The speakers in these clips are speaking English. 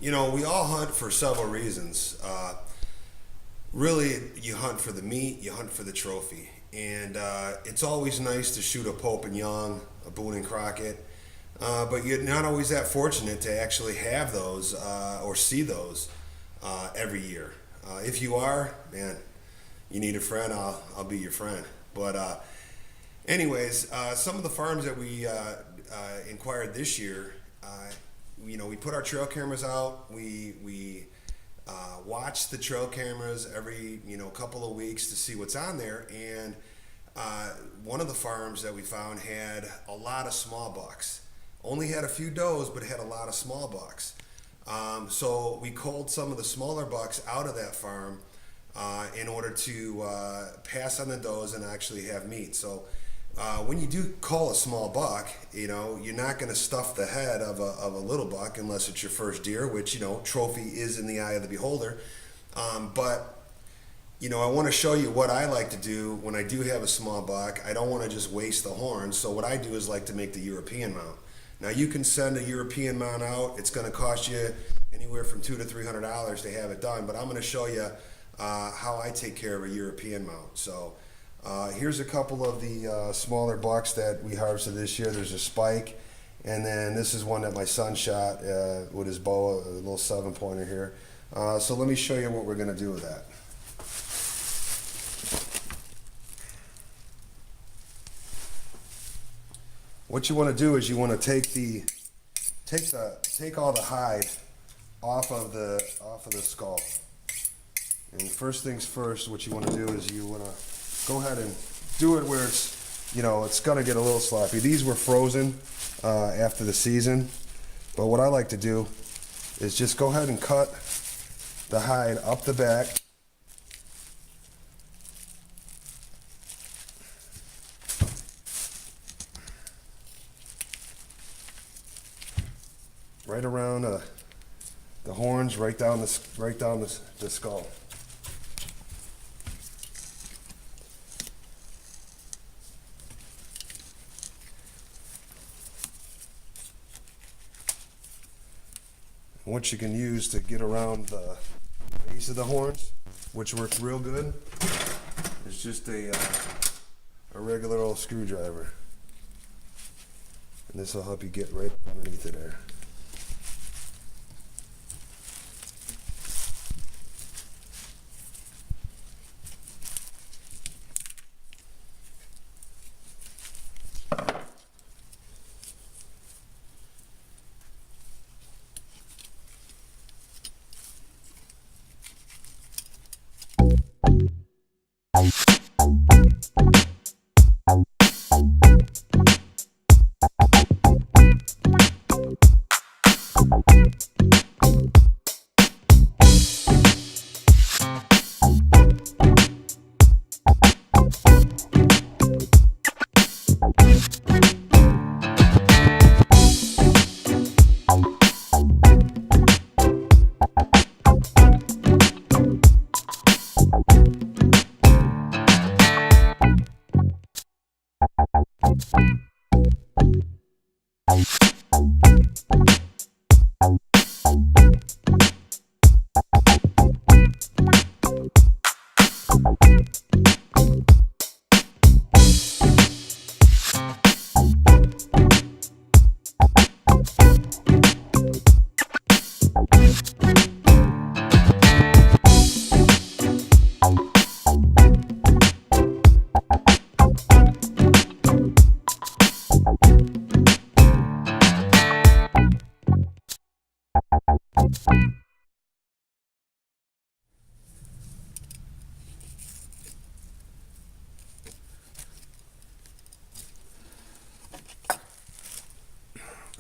You know, we all hunt for several reasons. Really, you hunt for the meat, you hunt for the trophy. And it's always nice to shoot a Pope and Young, a Boone and Crockett, but you're not always that fortunate to actually have those or see those every year. If you are, man, you need a friend, I'll be your friend. But anyways, some of the farms that we inquired this year, we put our trail cameras out. We watch the trail cameras every couple of weeks to see what's on there. And one of the farms that we found had a lot of small bucks. Only had a few does, but had a lot of small bucks. So we culled some of the smaller bucks out of that farm in order to pass on the does and actually have meat. So when you do cull a small buck, you're not going to stuff the head of a little buck unless it's your first deer, which, trophy is in the eye of the beholder. But I want to show you what I like to do when I do have a small buck. I don't want to just waste the horns. So what I do is like to make the European mount. Now you can send a European mount out. It's going to cost you anywhere from $200 to $300 to have it done. But I'm going to show you how I take care of a European mount. So here's a couple of the smaller bucks that we harvested this year. There's a spike, and then this is one that my son shot with his bow, a little 7-pointer here. So let me show you what we're going to do with that. What you want to do is you want to take all the hide off of the skull. And first things first, what you want to do is you want to go ahead and do it where it's going to get a little sloppy. These were frozen after the season, but what I like to do is just go ahead and cut the hide up the back. Right around the horns, right down the skull. What you can use to get around the base of the horns, which works real good, is just a regular old screwdriver. And this will help you get right underneath it there.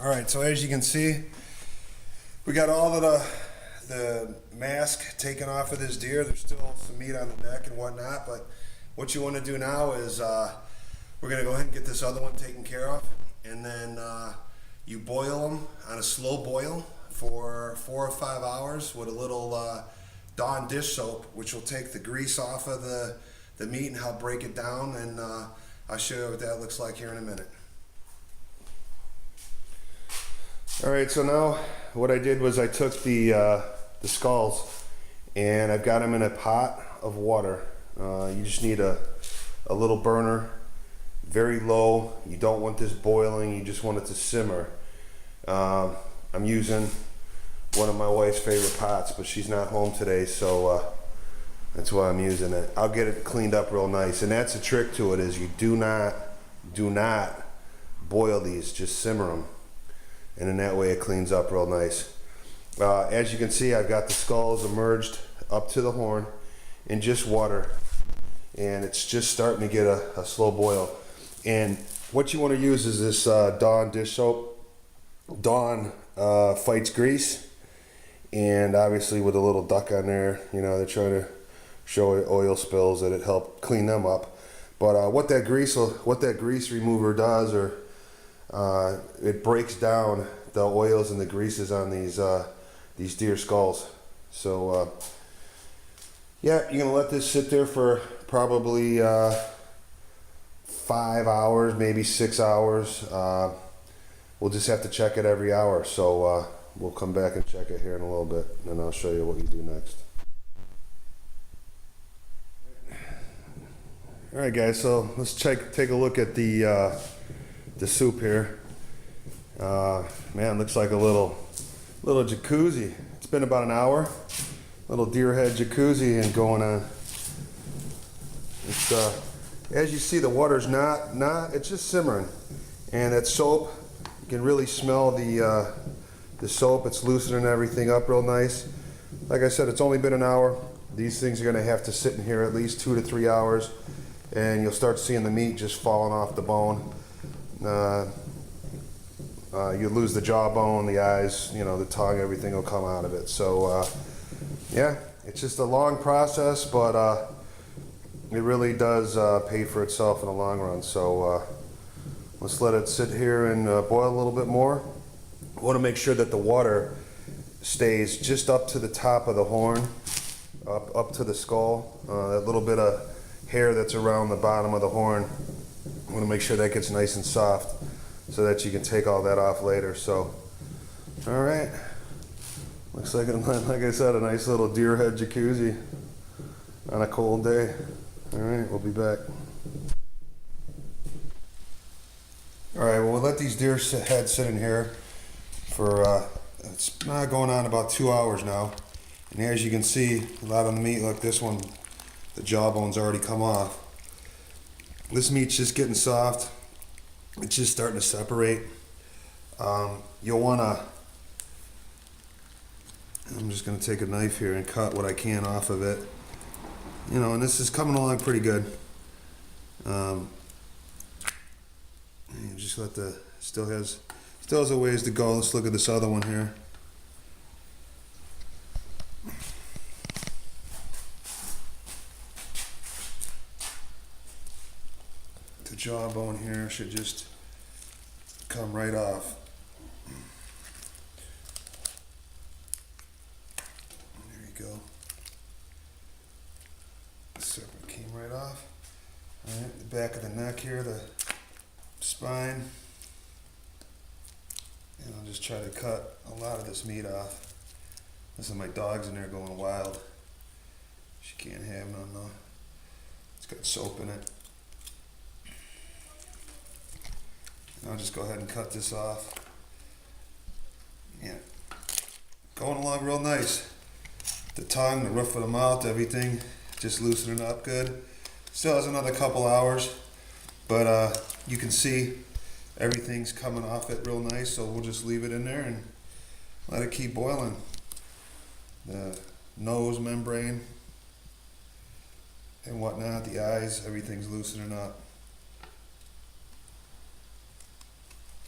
All right, so as you can see, we got all of the mask taken off of this deer. There's still some meat on the neck and whatnot, but what you want to do now is we're going to go ahead and get this other one taken care of, and then you boil them on a slow boil for 4 or 5 hours with a little Dawn dish soap, which will take the grease off of the meat and help break it down, and I'll show you what that looks like here in a minute. All right, so now what I did was I took the skulls and I've got them in a pot of water. You just need a little burner, very low. You don't want this boiling, you just want it to simmer. I'm using one of my wife's favorite pots, but she's not home today, so that's why I'm using it. I'll get it cleaned up real nice, and that's the trick to it, is you do not boil these, just simmer them, and in that way it cleans up real nice. As you can see, I've got the skulls immersed up to the horn in just water, and it's just starting to get a slow boil. And what you want to use is this Dawn dish soap. Dawn fights grease, and obviously with a little duck on there, you know, they're trying to show oil spills that it helped clean them up. But what that grease remover does, or it breaks down the oils and the greases on these deer skulls. So yeah, you're gonna let this sit there for probably 5 hours, maybe 6 hours. We'll just have to check it every hour. So we'll come back and check it here in a little bit, and then I'll show you what you do next. All right, guys. So let's take a look at the soup here. Man, looks like a little jacuzzi. It's been about an hour. Little deer head jacuzzi and going on. It's as you see, the water's it's just simmering, and that soap, you can really smell the soap. It's loosening everything up real nice. Like I said, it's only been an hour. These things are gonna have to sit in here at least 2 to 3 hours, and you'll start seeing the meat just falling off the bone. You lose the jawbone, the eyes, you know, the tongue, everything will come out of it. So yeah, it's just a long process, but it really does pay for itself in the long run. So let's let it sit here and boil a little bit more. I want to make sure that the water stays just up to the top of the horn, up to the skull. That little bit of hair that's around the bottom of the horn, I want to make sure that gets nice and soft so that you can take all that off later. So, all right. Looks like I said, a nice little deer head jacuzzi on a cold day. All right, we'll be back. All right, well, we'll let these deer heads sit in here for, it's going on about 2 hours now. And as you can see, a lot of the meat, like this one, the jawbone's already come off. This meat's just getting soft. It's just starting to separate. You'll wanna, I'm just gonna take a knife here and cut what I can off of it. You know, and this is coming along pretty good. You just let still has a ways to go. Let's look at this other one here. The jawbone here should just come right off. There you go. Serpent came right off. All right, the back of the neck here, the spine. And I'll just try to cut a lot of this meat off. Listen, my dog's in there going wild. She can't have none though. It's got soap in it. I'll just go ahead and cut this off. Yeah, going along real nice. The tongue, the roof of the mouth, everything just loosening up good. Still has another couple hours, but you can see everything's coming off it real nice, so we'll just leave it in there and let it keep boiling. The nose membrane and whatnot, the eyes, everything's loosening up.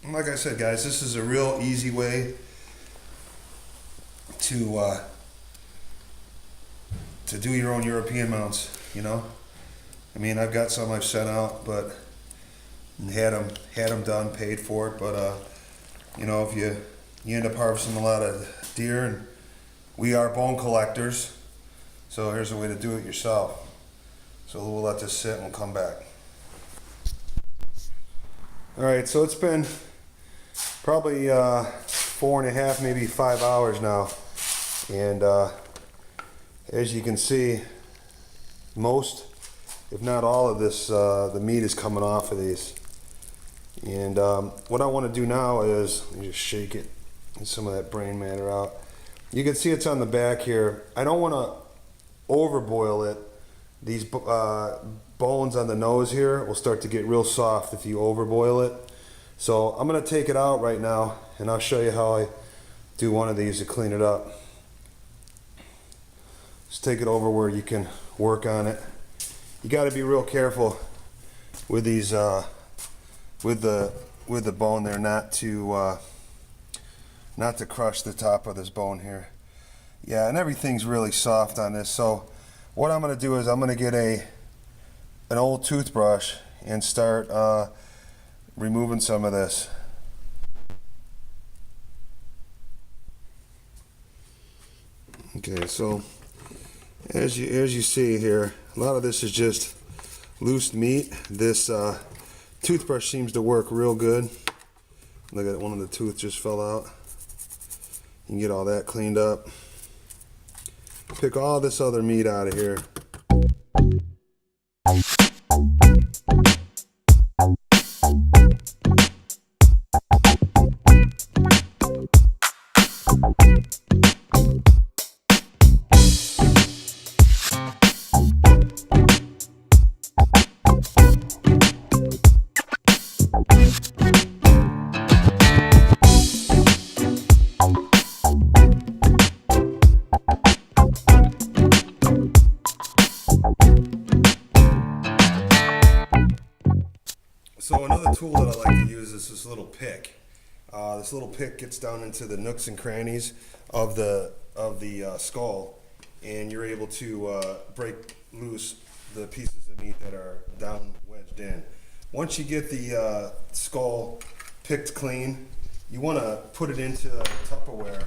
And like I said, guys, this is a real easy way to do your own European mounts, you know. I mean, I've got some I've sent out, but had them done, paid for it. But you know, if you end up harvesting a lot of deer, and we are bone collectors, so here's a way to do it yourself. So we'll let this sit and we'll come back. All right, so it's been probably 4.5, maybe 5 hours now. And as you can see, most, if not all of this, the meat is coming off of these. And what I want to do now is, let me just shake it, get some of that brain matter out. You can see it's on the back here. I don't want to overboil it. These bones on the nose here will start to get real soft if you overboil it. So I'm going to take it out right now, and I'll show you how I do one of these to clean it up. Just take it over where you can work on it. You got to be real careful with these, with the bone there, not to crush the top of this bone here. Yeah, and everything's really soft on this. So what I'm going to do is I'm going to get an old toothbrush and start removing some of this. Okay, so as you see here, a lot of this is just loose meat. This toothbrush seems to work real good. Look at it, one of the tooth just fell out. You can get all that cleaned up. Pick all this other meat out of here. So another tool that I like to use is this little pick. This little pick gets down into the nooks and crannies of the skull, and you're able to break loose the pieces of meat that are down wedged in. Once you get the skull picked clean, you want to put it into Tupperware.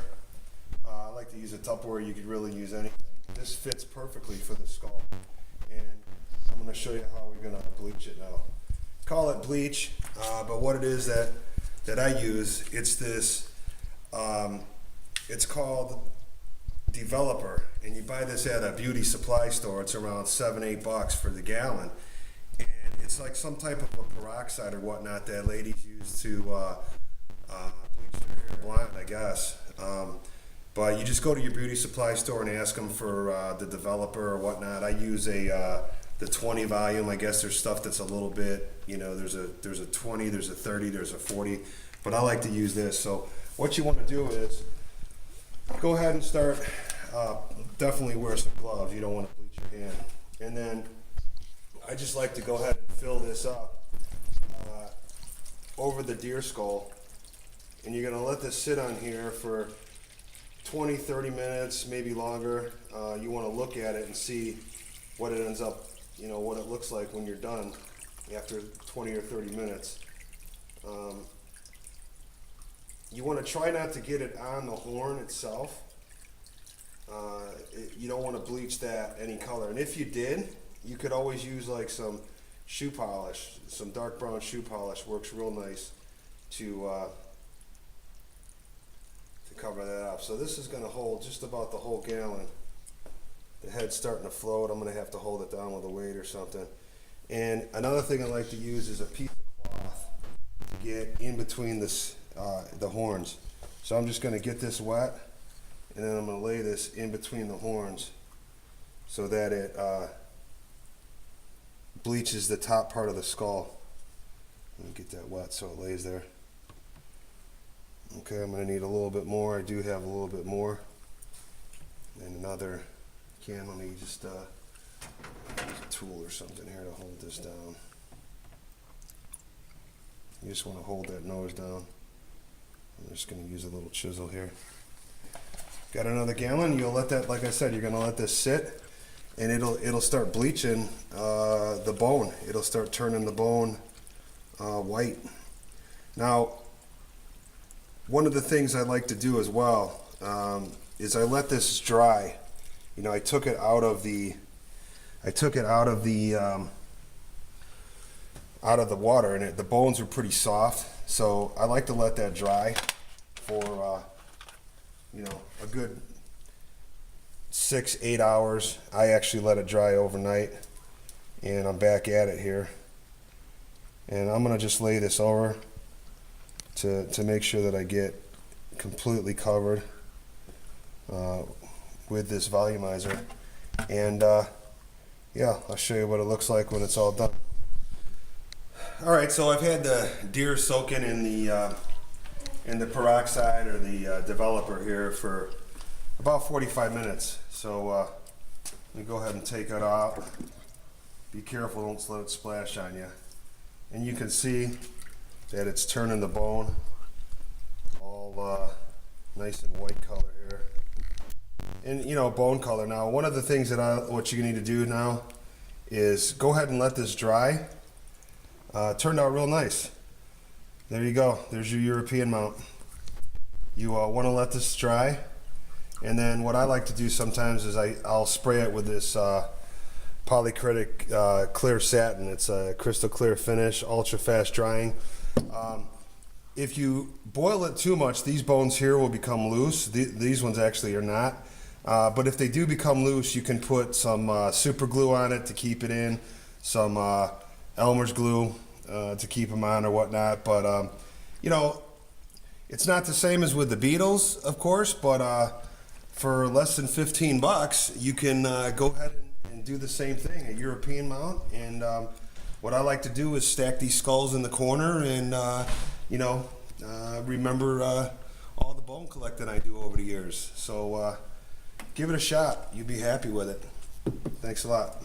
I like to use a Tupperware. You could really use anything. This fits perfectly for the skull, and I'm going to show you how we're going to bleach it now. Call it bleach, but what it is that I use, it's this, it's called Developer, and you buy this at a beauty supply store. It's around $7-8 for the gallon, and it's like some type of a peroxide or whatnot that ladies use to bleach their hair blonde, I guess. But you just go to your beauty supply store and ask them for the Developer or whatnot. I use the 20 volume. I guess there's stuff that's a little bit, you know, there's a 20, there's a 30, there's a 40, but I like to use this. So what you want to do is go ahead and start, definitely wear some gloves. You don't want to bleach your hand. And then I just like to go ahead and fill this up over the deer skull, and you're going to let this sit on here for 20-30 minutes, maybe longer. You want to look at it and see what it ends up, you know, what it looks like when you're done after 20 or 30 minutes. You want to try not to get it on the horn itself. You don't want to bleach that any color. And if you did, you could always use like some shoe polish. Some dark brown shoe polish works real nice to cover that up. So this is going to hold just about the whole gallon. The head's starting to float. I'm going to have to hold it down with a weight or something. And another thing I like to use is a piece of cloth to get in between this, the horns. So I'm just going to get this wet, and then I'm going to lay this in between the horns so that it bleaches the top part of the skull. Let me get that wet so it lays there. Okay, I'm going to need a little bit more. I do have a little bit more. And another can. Let me just use a tool or something here to hold this down. You just want to hold that nose down. I'm just going to use a little chisel here. Got another gallon. You'll let that, like I said, you're going to let this sit, and it'll start bleaching the bone. It'll start turning the bone white. Now, one of the things I like to do as well is I let this dry. You know, I took it out of the water, and the bones were pretty soft. So I like to let that dry for you know, a good 6-8 hours. I actually let it dry overnight, and I'm back at it here. And I'm gonna just lay this over to make sure that I get completely covered with this volumizer. And yeah, I'll show you what it looks like when it's all done. All right, so I've had the deer soaking in the peroxide, or the developer here, for about 45 minutes. So let me go ahead and take it out. Be careful, don't let it splash on you. And you can see that it's turning the bone all nice and white color here. And you know, bone color. Now, one of the things that what you need to do now is go ahead and let this dry. Turned out real nice. There you go. There's your European mount. You want to let this dry, and then what I like to do sometimes is I'll spray it with this polycritic clear satin. It's a crystal clear finish, ultra fast drying. If you boil it too much, these bones here will become loose. These ones actually are not. But if they do become loose, you can put some super glue on it to keep it in, some Elmer's glue to keep them on or whatnot. But you know, it's not the same as with the Beetles, of course, but for less than 15 bucks, you can go ahead and do the same thing, a European mount. And what I like to do is stack these skulls in the corner and you know, remember all the bone collecting I do over the years. So give it a shot. You'll be happy with it. Thanks a lot.